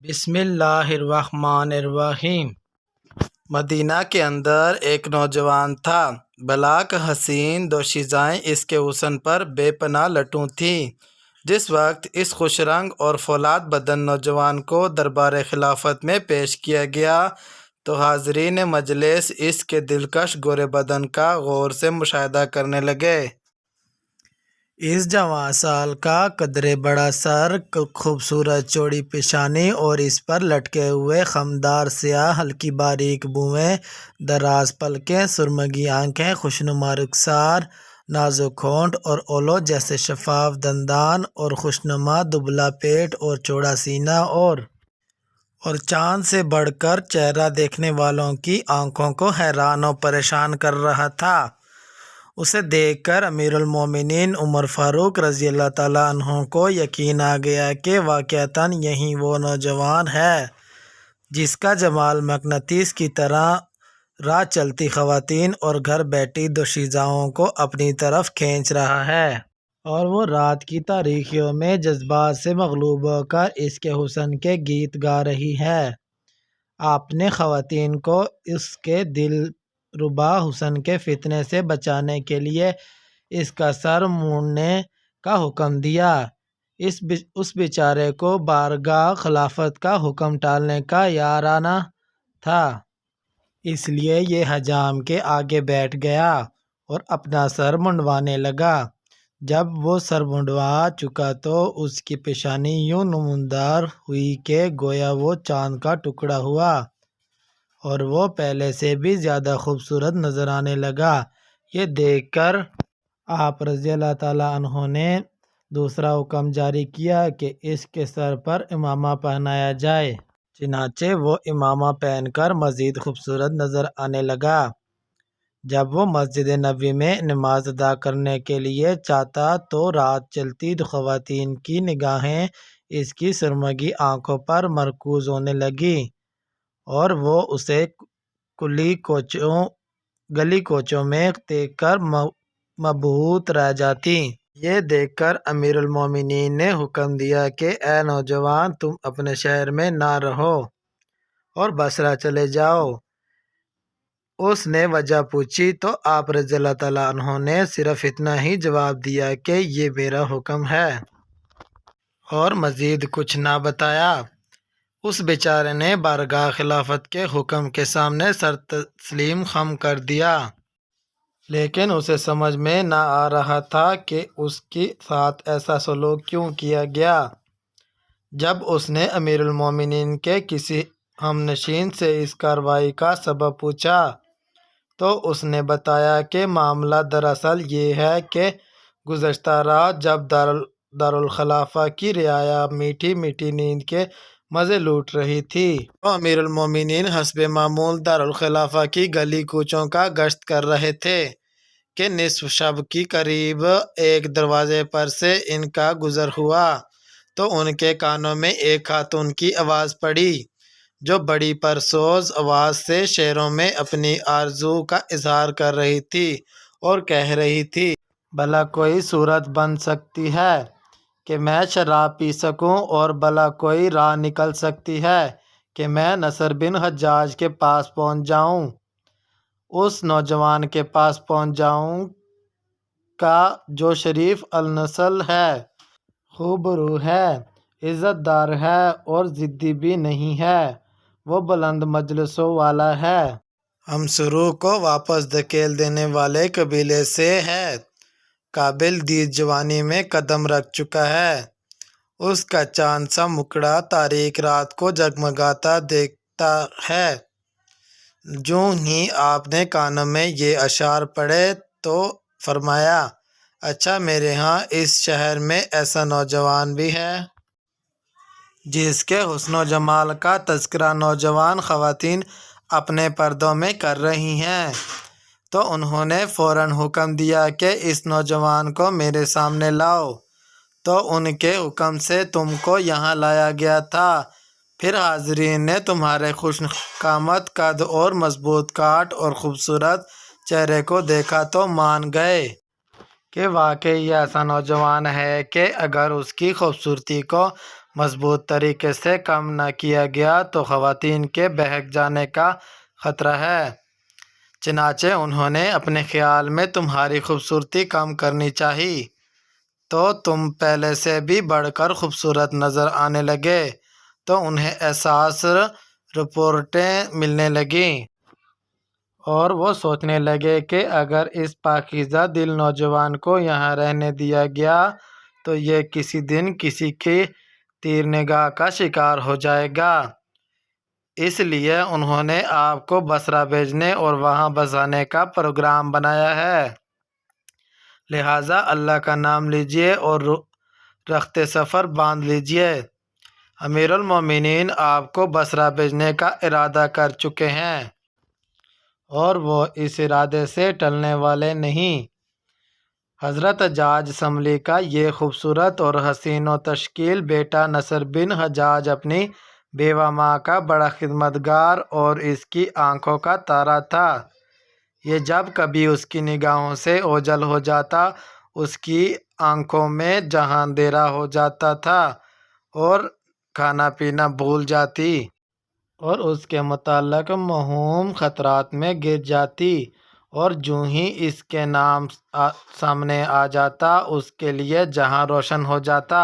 بسم اللہ الرحمن الرحیم۔ مدینہ کے اندر ایک نوجوان تھا، بلاک حسین دوشیزائیں اس کے حسن پر بے پناہ لٹوں تھیں۔ جس وقت اس خوش رنگ اور فولاد بدن نوجوان کو دربار خلافت میں پیش کیا گیا تو حاضرین مجلس اس کے دلکش گورے بدن کا غور سے مشاہدہ کرنے لگے۔ اس جوان سال کا قدرے بڑا سر، خوبصورت چوڑی پیشانی اور اس پر لٹکے ہوئے خمدار سیاہ ہلکی باریک بویں، دراز پلکیں، سرمگی آنکھیں، خوشنما رخسار، نازک ہونٹ اور اولو جیسے شفاف دندان اور خوشنما دبلا پیٹ اور چوڑا سینہ اور چاند سے بڑھ کر چہرہ دیکھنے والوں کی آنکھوں کو حیران و پریشان کر رہا تھا۔ اسے دیکھ کر امیر المومنین عمر فاروق رضی اللہ تعالیٰ عنہ کو یقین آ گیا کہ واقعتاً یہی وہ نوجوان ہے جس کا جمال مقناطیس کی طرح راہ چلتی خواتین اور گھر بیٹھی دوشیزاؤں کو اپنی طرف کھینچ رہا ہے، اور وہ رات کی تاریکیوں میں جذبات سے مغلوب ہو کر اس کے حسن کے گیت گا رہی ہے۔ آپ نے خواتین کو اس کے دل ربا حسن کے فتنے سے بچانے کے لیے اس کا سر مونڈنے کا حکم دیا۔ اس بیچارے کو بارگاہ خلافت کا حکم ٹالنے کا یارانہ تھا، اس لیے یہ حجام کے آگے بیٹھ گیا اور اپنا سر منڈوانے لگا۔ جب وہ سر منڈوا چکا تو اس کی پیشانی یوں نمودار ہوئی کہ گویا وہ چاند کا ٹکڑا ہوا، اور وہ پہلے سے بھی زیادہ خوبصورت نظر آنے لگا۔ یہ دیکھ کر آپ رضی اللہ تعالیٰ عنہ نے دوسرا حکم جاری کیا کہ اس کے سر پر عمامہ پہنایا جائے۔ چنانچہ وہ عمامہ پہن کر مزید خوبصورت نظر آنے لگا۔ جب وہ مسجد نبوی میں نماز ادا کرنے کے لیے چاہتا تو رات چلتی خواتین کی نگاہیں اس کی سرمگی آنکھوں پر مرکوز ہونے لگیں اور وہ اسے گلی کوچوں میں دیکھ کر مبہوت رہ جاتی۔ یہ دیکھ کر امیر المومنین نے حکم دیا کہ اے نوجوان، تم اپنے شہر میں نہ رہو اور بصرہ چلے جاؤ۔ اس نے وجہ پوچھی تو آپ رضی اللہ تعالیٰ عنہ نے صرف اتنا ہی جواب دیا کہ یہ میرا حکم ہے، اور مزید کچھ نہ بتایا۔ اس بیچارے نے بارگاہ خلافت کے حکم کے سامنے سر تسلیم خم کر دیا، لیکن اسے سمجھ میں نہ آ رہا تھا کہ اس کے ساتھ ایسا سلوک کیوں کیا گیا۔ جب اس نے امیر المومنین کے کسی ہمنشین سے اس کارروائی کا سبب پوچھا تو اس نے بتایا کہ معاملہ دراصل یہ ہے کہ گزشتہ رات جب دارالخلافہ کی رعایا میٹھی میٹھی نیند کے مزے لوٹ رہی تھی تو امیر المومنین حسب معمول دارالخلافہ کی گلی کوچوں کا گشت کر رہے تھے کہ نصف شب کے قریب ایک دروازے پر سے ان کا گزر ہوا تو ان کے کانوں میں ایک خاتون کی آواز پڑی جو بڑی پرسوز آواز سے شعروں میں اپنی آرزو کا اظہار کر رہی تھی اور کہہ رہی تھی، بھلا کوئی صورت بن سکتی ہے کہ میں شراب پی سکوں، اور بھلا کوئی راہ نکل سکتی ہے کہ میں نصر بن حجاج کے پاس پہنچ جاؤں، اس نوجوان کے پاس پہنچ جاؤں کا جو شریف النسل ہے، خوب رو ہے، عزت دار ہے اور ضدی بھی نہیں ہے، وہ بلند مجلسوں والا ہے، ہمسرو کو واپس دھکیل دینے والے قبیلے سے ہے، قابل دید جوانی میں قدم رکھ چکا ہے، اس کا چاند سا مکڑا تاریک رات کو جگمگاتا دیکھتا ہے۔ جوں ہی آپ نے کانوں میں یہ اشعار پڑھے تو فرمایا، اچھا میرے ہاں اس شہر میں ایسا نوجوان بھی ہے جس کے حسن و جمال کا تذکرہ نوجوان خواتین اپنے پردوں میں کر رہی ہیں۔ تو انہوں نے فوراً حکم دیا کہ اس نوجوان کو میرے سامنے لاؤ، تو ان کے حکم سے تم کو یہاں لایا گیا تھا۔ پھر حاضرین نے تمہارے خوش قامت قد اور مضبوط کاٹ اور خوبصورت چہرے کو دیکھا تو مان گئے کہ واقعی یہ ایسا نوجوان ہے کہ اگر اس کی خوبصورتی کو مضبوط طریقے سے کام نہ کیا گیا تو خواتین کے بہک جانے کا خطرہ ہے۔ چنانچہ انہوں نے اپنے خیال میں تمہاری خوبصورتی کم کرنی چاہی تو تم پہلے سے بھی بڑھ کر خوبصورت نظر آنے لگے، تو انہیں احساس رپورٹیں ملنے لگیں اور وہ سوچنے لگے کہ اگر اس پاکیزہ دل نوجوان کو یہاں رہنے دیا گیا تو یہ کسی دن کسی کی تیر نگاہ کا شکار ہو جائے گا۔ اس لیے انہوں نے آپ کو بصرہ بھیجنے اور وہاں بسانے کا پروگرام بنایا ہے۔ لہٰذا اللہ کا نام لیجیے اور رخت سفر باندھ لیجیے۔ امیر المومنین آپ کو بصرہ بھیجنے کا ارادہ کر چکے ہیں اور وہ اس ارادے سے ٹلنے والے نہیں۔ حضرت حجاج شملی کا یہ خوبصورت اور حسین و تشکیل بیٹا نصر بن حجاج اپنی بیوہ ماں کا بڑا خدمتگار اور اس کی آنکھوں کا تارا تھا۔ یہ جب کبھی اس کی نگاہوں سے اوجھل ہو جاتا، اس کی آنکھوں میں جہاں اندھیرا ہو جاتا تھا اور کھانا پینا بھول جاتی اور اس کے متعلق موہوم خطرات میں گر جاتی، اور جوں ہی اس کے نام سامنے آ جاتا اس کے لیے جہاں روشن ہو جاتا۔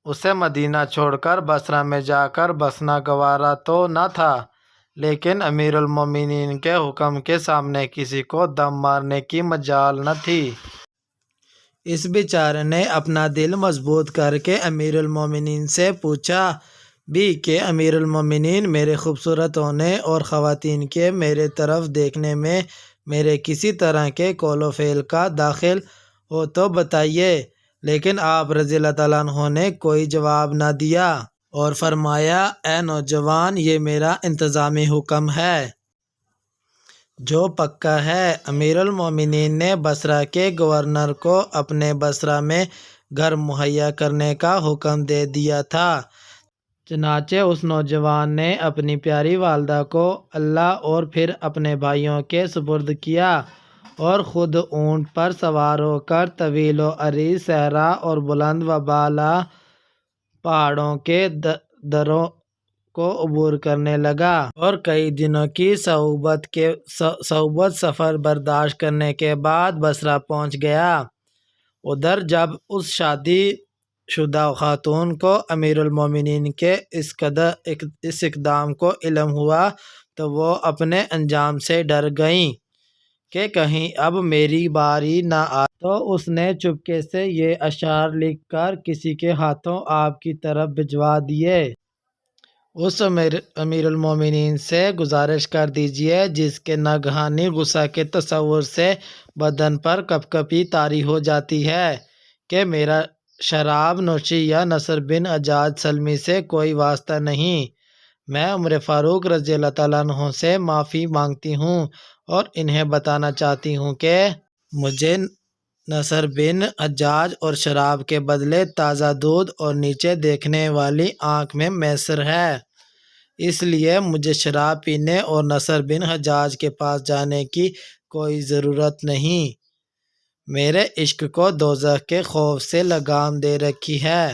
اسے مدینہ چھوڑ کر بصرہ میں جا کر بسنا گوارا تو نہ تھا، لیکن امیر المومنین کے حکم کے سامنے کسی کو دم مارنے کی مجال نہ تھی۔ اس بیچارے نے اپنا دل مضبوط کر کے امیر المومنین سے پوچھا بھی کہ امیر المومنین، میرے خوبصورت ہونے اور خواتین کے میرے طرف دیکھنے میں میرے کسی طرح کے قول و فعل کا دخل ہو تو بتائیے۔ لیکن آپ رضی اللہ تعالیٰ عنہ نے کوئی جواب نہ دیا اور فرمایا، اے نوجوان، یہ میرا انتظامی حکم ہے جو پکا ہے۔ امیر المومنین نے بصرہ کے گورنر کو اپنے بصرہ میں گھر مہیا کرنے کا حکم دے دیا تھا۔ چنانچہ اس نوجوان نے اپنی پیاری والدہ کو اللہ اور پھر اپنے بھائیوں کے سپرد کیا اور خود اونٹ پر سوار ہو کر طویل و عریض صحرا اور بلند و بالا پہاڑوں کے دروں کو عبور کرنے لگا، اور کئی دنوں کی صعوبت سفر برداشت کرنے کے بعد بصرہ پہنچ گیا۔ ادھر جب اس شادی شدہ خاتون کو امیر المومنین کے اس اقدام کو علم ہوا تو وہ اپنے انجام سے ڈر گئیں کہ کہیں اب میری باری نہ آئے، تو اس نے چپکے سے یہ اشعار لکھ کر کسی کے ہاتھوں آپ کی طرف بھجوا دیے۔ اس امیر المومنین سے گزارش کر دیجیے جس کے ناگہانی غصہ کے تصور سے بدن پر کپکپی طاری ہو جاتی ہے کہ میرا شراب نوشی یا نصر بن حجاج سلمی سے کوئی واسطہ نہیں۔ میں عمر فاروق رضی اللہ تعالیٰ عنہ سے معافی مانگتی ہوں اور انہیں بتانا چاہتی ہوں کہ مجھے نصر بن حجاج اور شراب کے بدلے تازہ دودھ اور نیچے دیکھنے والی آنکھ میں میسر ہے، اس لیے مجھے شراب پینے اور نصر بن حجاج کے پاس جانے کی کوئی ضرورت نہیں۔ میرے عشق کو دوزخ کے خوف سے لگام دے رکھی ہے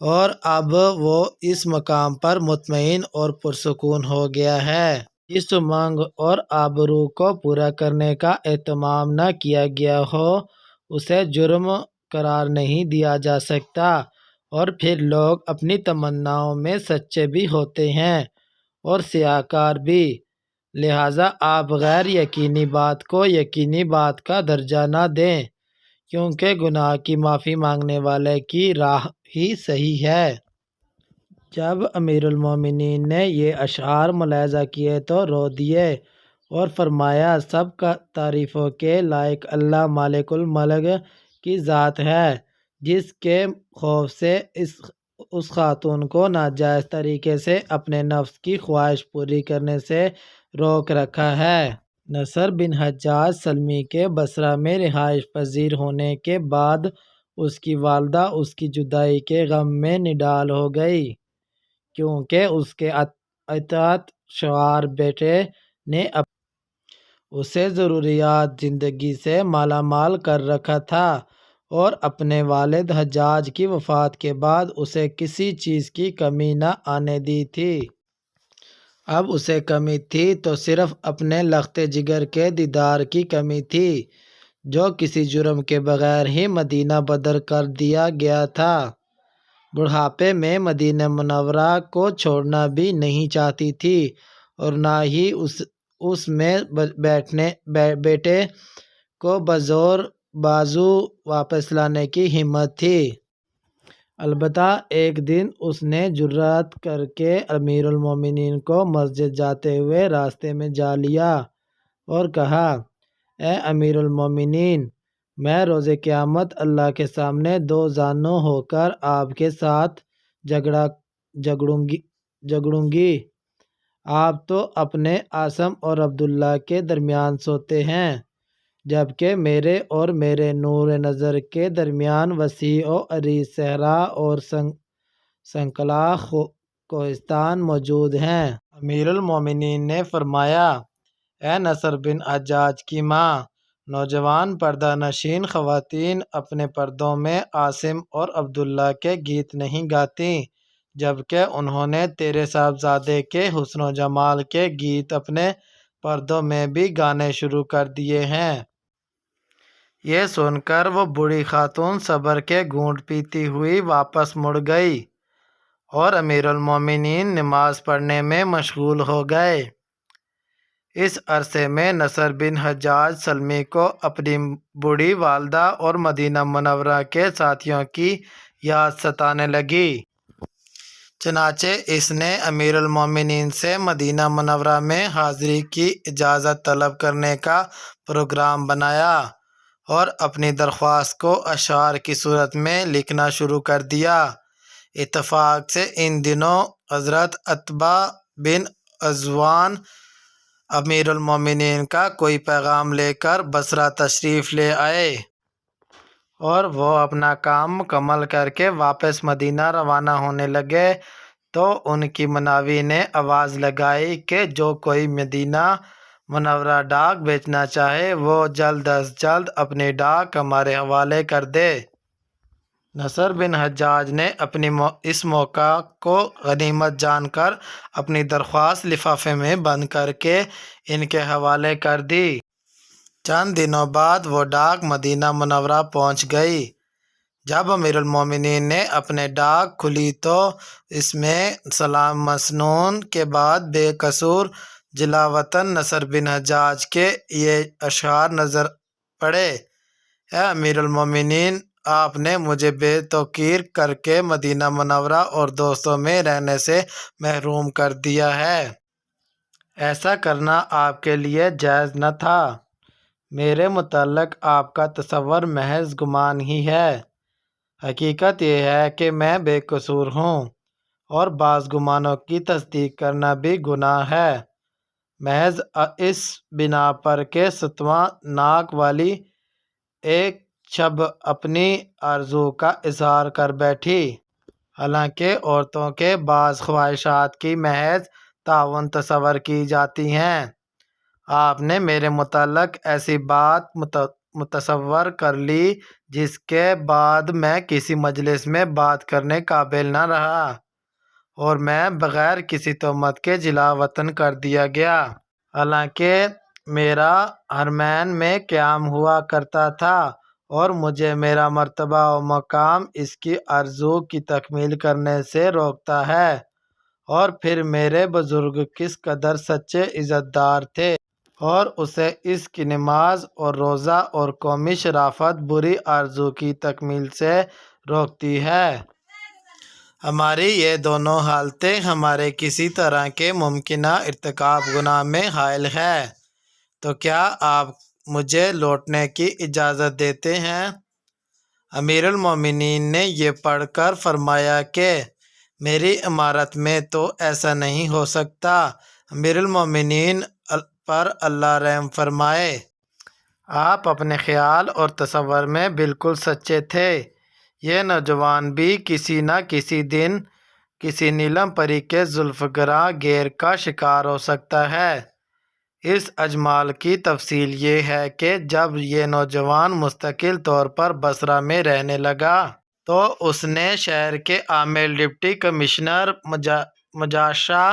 اور اب وہ اس مقام پر مطمئن اور پرسکون ہو گیا ہے۔ اس امنگ اور آبرو کو پورا کرنے کا اہتمام نہ کیا گیا ہو اسے جرم قرار نہیں دیا جا سکتا، اور پھر لوگ اپنی تمناؤں میں سچے بھی ہوتے ہیں اور سیاہ کار بھی، لہٰذا آپ غیر یقینی بات کو یقینی بات کا درجہ نہ دیں، کیونکہ گناہ کی معافی مانگنے والے کی راہ ہی صحیح ہے۔ جب امیر المومنین نے یہ اشعار ملاحظہ کیے تو رو دیے اور فرمایا، سب کا تعریفوں کے لائق اللہ مالک الملک کی ذات ہے جس کے خوف سے اس خاتون کو ناجائز طریقے سے اپنے نفس کی خواہش پوری کرنے سے روک رکھا ہے۔ نصر بن حجاج سلمی کے بصرہ میں رہائش پذیر ہونے کے بعد اس کی والدہ اس کی جدائی کے غم میں نڈال ہو گئی، کیونکہ اس کے اطاعت شعار بیٹے نے اسے ضروریات زندگی سے مالا مال کر رکھا تھا اور اپنے والد حجاج کی وفات کے بعد اسے کسی چیز کی کمی نہ آنے دی تھی۔ اب اسے کمی تھی تو صرف اپنے لخت جگر کے دیدار کی کمی تھی، جو کسی جرم کے بغیر ہی مدینہ بدر کر دیا گیا تھا۔ بڑھاپے میں مدینہ منورہ کو چھوڑنا بھی نہیں چاہتی تھی اور نہ ہی اس میں بیٹے کو بزور بازو واپس لانے کی ہمت تھی۔ البتہ ایک دن اس نے جرأت کر کے امیر المومنین کو مسجد جاتے ہوئے راستے میں جا لیا اور کہا، اے امیر المومنین، میں روز قیامت اللہ کے سامنے دو زانو ہو کر آپ کے ساتھ جھگڑوں گی۔ آپ تو اپنے عاصم اور عبداللہ کے درمیان سوتے ہیں، جبکہ میرے اور میرے نور نظر کے درمیان وسیع و عریض صحرا اور سنکلا کوہستان موجود ہیں۔ امیر المومنین نے فرمایا، اے نصر بن حجاج کی ماں، نوجوان پردہ نشین خواتین اپنے پردوں میں عاصم اور عبداللہ کے گیت نہیں گاتیں، جبکہ انہوں نے تیرے صاحبزادے کے حسن و جمال کے گیت اپنے پردوں میں بھی گانے شروع کر دیے ہیں۔ یہ سن کر وہ بوڑھی خاتون صبر کے گھونٹ پیتی ہوئی واپس مڑ گئی اور امیر المومنین نماز پڑھنے میں مشغول ہو گئے۔ اس عرصے میں نصر بن حجاج سلمی کو اپنی بوڑھی والدہ اور مدینہ منورہ کے ساتھیوں کی یاد ستانے لگی۔ چنانچہ اس نے امیر المومنین سے مدینہ منورہ میں حاضری کی اجازت طلب کرنے کا پروگرام بنایا اور اپنی درخواست کو اشعار کی صورت میں لکھنا شروع کر دیا۔ اتفاق سے ان دنوں حضرت عتبہ بن عضوان امیر المومنین کا کوئی پیغام لے کر بصرہ تشریف لے آئے اور وہ اپنا کام مکمل کر کے واپس مدینہ روانہ ہونے لگے تو ان کی مناوی نے آواز لگائی کہ جو کوئی مدینہ منورہ ڈاک بھیجنا چاہے وہ جلد از جلد اپنی ڈاک ہمارے حوالے کر دے۔ نصر بن حجاج نے اپنی اس موقع کو غنیمت جان کر اپنی درخواست لفافے میں بند کر کے ان کے حوالے کر دی۔ چند دنوں بعد وہ ڈاک مدینہ منورہ پہنچ گئی۔ جب امیر المومنین نے اپنے ڈاک کھولی تو اس میں سلام مسنون کے بعد بے قصور جلاوطن نصر بن حجاج کے یہ اشعار نظر پڑے، اے امیر المومنین، آپ نے مجھے بے توقیر کر کے مدینہ منورہ اور دوستوں میں رہنے سے محروم کر دیا ہے۔ ایسا کرنا آپ کے لیے جائز نہ تھا۔ میرے متعلق آپ کا تصور محض گمان ہی ہے۔ حقیقت یہ ہے کہ میں بے قصور ہوں اور بعض گمانوں کی تصدیق کرنا بھی گناہ ہے، محض اس بنا پر کہ ستواں ناک والی ایک شب اپنی آرزو کا اظہار کر بیٹھی۔ حالانکہ عورتوں کے بعض خواہشات کی محض تعاون تصور کی جاتی ہیں۔ آپ نے میرے متعلق ایسی بات متصور کر لی جس کے بعد میں کسی مجلس میں بات کرنے قابل نہ رہا اور میں بغیر کسی تہمت کے جلاوطن کر دیا گیا۔ حالانکہ میرا حرمین میں قیام ہوا کرتا تھا اور مجھے میرا مرتبہ و مقام اس کی آرزو کی تکمیل کرنے سے روکتا ہے، اور پھر میرے بزرگ کس قدر سچے عزت دار تھے اور اسے اس کی نماز اور روزہ اور قومی شرافت بری آرزو کی تکمیل سے روکتی ہے۔ ہماری یہ دونوں حالتیں ہمارے کسی طرح کے ممکنہ ارتکاب گناہ میں حائل ہے، تو کیا آپ مجھے لوٹنے کی اجازت دیتے ہیں؟ امیر المومنین نے یہ پڑھ کر فرمایا کہ میری امارت میں تو ایسا نہیں ہو سکتا۔ امیر المومنین پر اللہ رحم فرمائے۔ آپ اپنے خیال اور تصور میں بالکل سچے تھے۔ یہ نوجوان بھی کسی نہ کسی دن کسی نیلم پری کے زلف گراں گیر کا شکار ہو سکتا ہے۔ اس اجمال کی تفصیل یہ ہے کہ جب یہ نوجوان مستقل طور پر بصرہ میں رہنے لگا تو اس نے شہر کے عامل ڈپٹی کمشنر مجاشع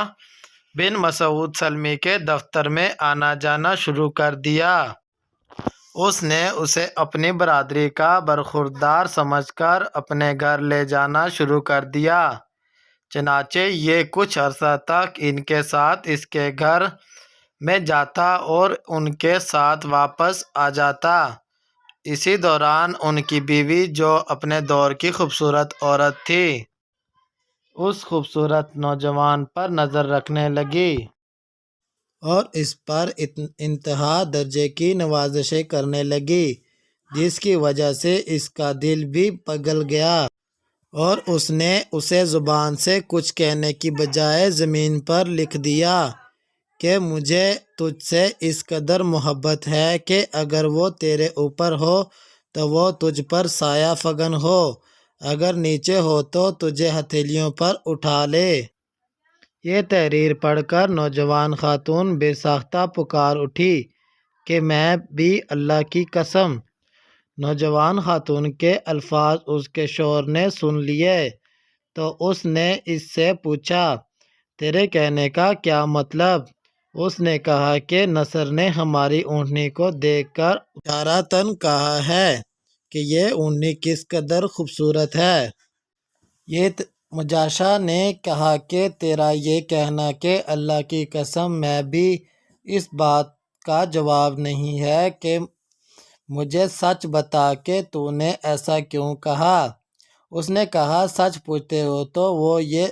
بن مسعود سلمی کے دفتر میں آنا جانا شروع کر دیا۔ اس نے اسے اپنی برادری کا برخوردار سمجھ کر اپنے گھر لے جانا شروع کر دیا۔ چنانچہ یہ کچھ عرصہ تک ان کے ساتھ اس کے گھر میں جاتا اور ان کے ساتھ واپس آ جاتا۔ اسی دوران ان کی بیوی، جو اپنے دور کی خوبصورت عورت تھی، اس خوبصورت نوجوان پر نظر رکھنے لگی اور اس پر انتہا درجے کی نوازشیں کرنے لگی، جس کی وجہ سے اس کا دل بھی پگھل گیا اور اس نے اسے زبان سے کچھ کہنے کی بجائے زمین پر لکھ دیا کہ مجھے تجھ سے اس قدر محبت ہے کہ اگر وہ تیرے اوپر ہو تو وہ تجھ پر سایہ فگن ہو، اگر نیچے ہو تو تجھے ہتھیلیوں پر اٹھا لے۔ یہ تحریر پڑھ کر نوجوان خاتون بے ساختہ پکار اٹھی کہ میں بھی اللہ کی قسم۔ نوجوان خاتون کے الفاظ اس کے شوہر نے سن لیے تو اس نے اس سے پوچھا، تیرے کہنے کا کیا مطلب؟ اس نے کہا کہ نصر نے ہماری اونٹنی کو دیکھ کر اشارتاً کہا ہے کہ یہ اونٹنی کس قدر خوبصورت ہے۔ یہ مجاشع نے کہا کہ تیرا یہ کہنا کہ اللہ کی قسم میں بھی اس بات کا جواب نہیں ہے کہ مجھے سچ بتا کہ تو نے ایسا کیوں کہا؟ اس نے کہا، سچ پوچھتے ہو تو وہ یہ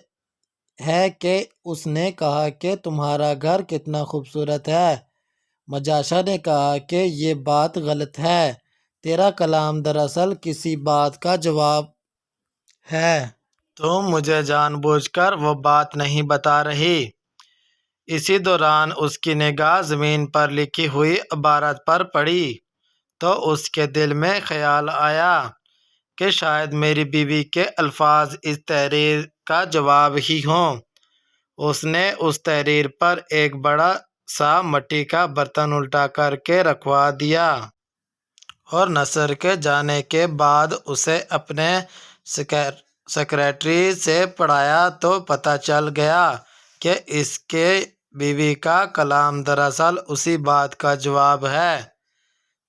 ہے کہ اس نے کہا کہ تمہارا گھر کتنا خوبصورت ہے۔ مجاشع نے کہا کہ یہ بات غلط ہے، تیرا کلام دراصل کسی بات کا جواب ہے، تم مجھے جان بوجھ کر وہ بات نہیں بتا رہی۔ اسی دوران اس کی نگاہ زمین پر لکھی ہوئی عبارت پر پڑی تو اس کے دل میں خیال آیا کہ شاید میری بیوی کے الفاظ اس تحریر کا جواب ہی ہوں۔ اس نے اس تحریر پر ایک بڑا سا مٹی کا برتن الٹا کر کے رکھوا دیا اور نصر کے جانے کے بعد اسے اپنے سیکریٹری سے پڑھایا تو پتہ چل گیا کہ اس کے بیوی کا کلام دراصل اسی بات کا جواب ہے۔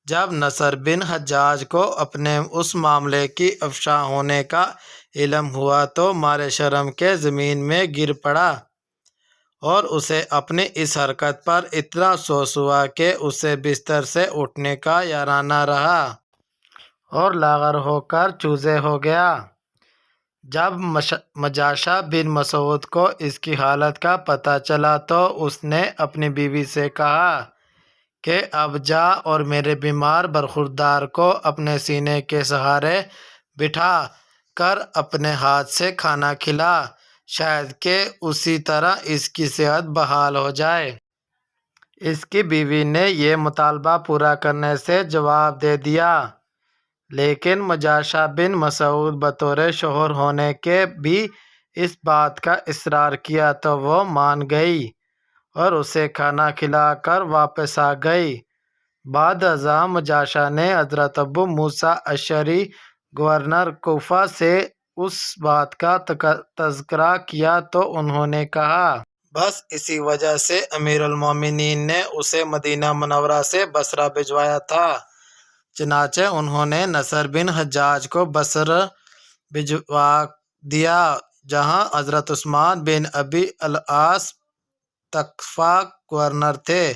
جب نصر بن حجاج کو اپنے اس معاملے کی افشا ہونے کا علم ہوا تو مارے شرم کے زمین میں گر پڑا اور اسے اپنی اس حرکت پر اتنا افسوس ہوا کہ اسے بستر سے اٹھنے کا یارا نہ رہا اور لاغر ہو کر چوزے ہو گیا۔ جب مجاشع بن مسعود کو اس کی حالت کا پتہ چلا تو اس نے اپنی بیوی سے کہا کہ اب جا اور میرے بیمار برخوردار کو اپنے سینے کے سہارے بٹھا کر اپنے ہاتھ سے کھانا کھلا، شاید کہ اسی طرح اس کی صحت بحال ہو جائے۔ اس کی بیوی نے یہ مطالبہ پورا کرنے سے جواب دے دیا، لیکن مجاشع بن مسعود بطور شوہر ہونے کے بھی اس بات کا اصرار کیا تو وہ مان گئی اور اسے کھانا کھلا کر واپس آ گئی۔ بعد ازاں مجاشع نے حضرت ابو موسیٰ اشعری گورنر کوفہ سے اس بات کا تذکرہ کیا تو انہوں نے کہا، بس اسی وجہ سے امیر المومنین نے اسے مدینہ منورہ سے بصرہ بھجوایا تھا۔ چنانچہ انہوں نے نصر بن حجاج کو بصرہ بھجوا دیا، جہاں حضرت عثمان بن ابی العاص طقفہ گورنر تھے۔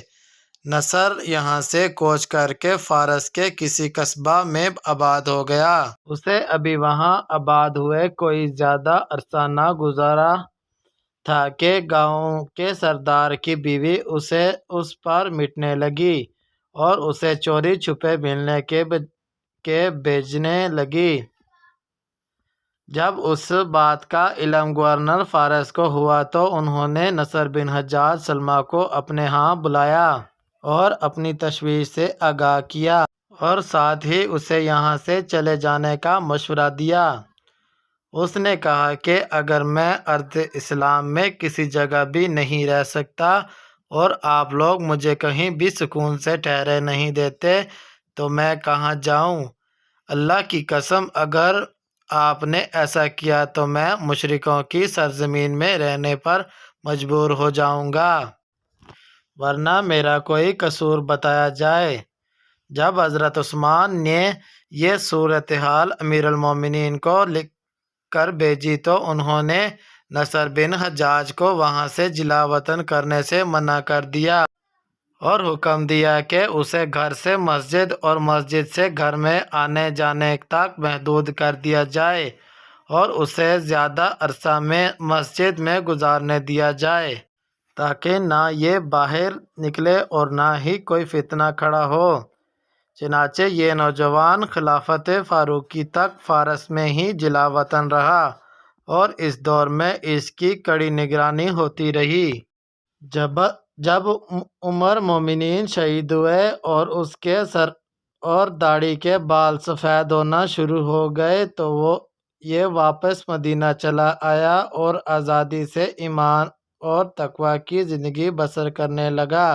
نصر یہاں سے کوچ کر کے فارس کے کسی قصبہ میں آباد ہو گیا۔ اسے ابھی وہاں آباد ہوئے کوئی زیادہ عرصہ نہ گزرا تھا کہ گاؤں کے سردار کی بیوی اسے اس پر مٹنے لگی اور اسے چوری چھپے ملنے کے بھیجنے لگی۔ جب اس بات کا علم گورنر فارس کو ہوا تو انہوں نے نصر بن حجاج سلمی کو اپنے ہاں بلایا اور اپنی تشویش سے آگاہ کیا اور ساتھ ہی اسے یہاں سے چلے جانے کا مشورہ دیا۔ اس نے کہا کہ اگر میں ارض اسلام میں کسی جگہ بھی نہیں رہ سکتا اور آپ لوگ مجھے کہیں بھی سکون سے ٹھہرے نہیں دیتے تو میں کہاں جاؤں؟ اللہ کی قسم اگر آپ نے ایسا کیا تو میں مشرکوں کی سرزمین میں رہنے پر مجبور ہو جاؤں گا، ورنہ میرا کوئی قصور بتایا جائے۔ جب حضرت عثمان نے یہ صورتحال امیر المومنین کو لکھ کر بھیجی تو انہوں نے نصر بن حجاج کو وہاں سے جلا وطن کرنے سے منع کر دیا اور حکم دیا کہ اسے گھر سے مسجد اور مسجد سے گھر میں آنے جانے تک محدود کر دیا جائے اور اسے زیادہ عرصہ میں مسجد میں گزارنے دیا جائے تاکہ نہ یہ باہر نکلے اور نہ ہی کوئی فتنہ کھڑا ہو۔ چنانچہ یہ نوجوان خلافت فاروقی تک فارس میں ہی جلا وطن رہا اور اس دور میں اس کی کڑی نگرانی ہوتی رہی۔ جب عمر مومنین شہید ہوئے اور اس کے سر اور داڑھی کے بال سفید ہونا شروع ہو گئے تو یہ واپس مدینہ چلا آیا اور آزادی سے ایمان اور تقوی کی زندگی بسر کرنے لگا۔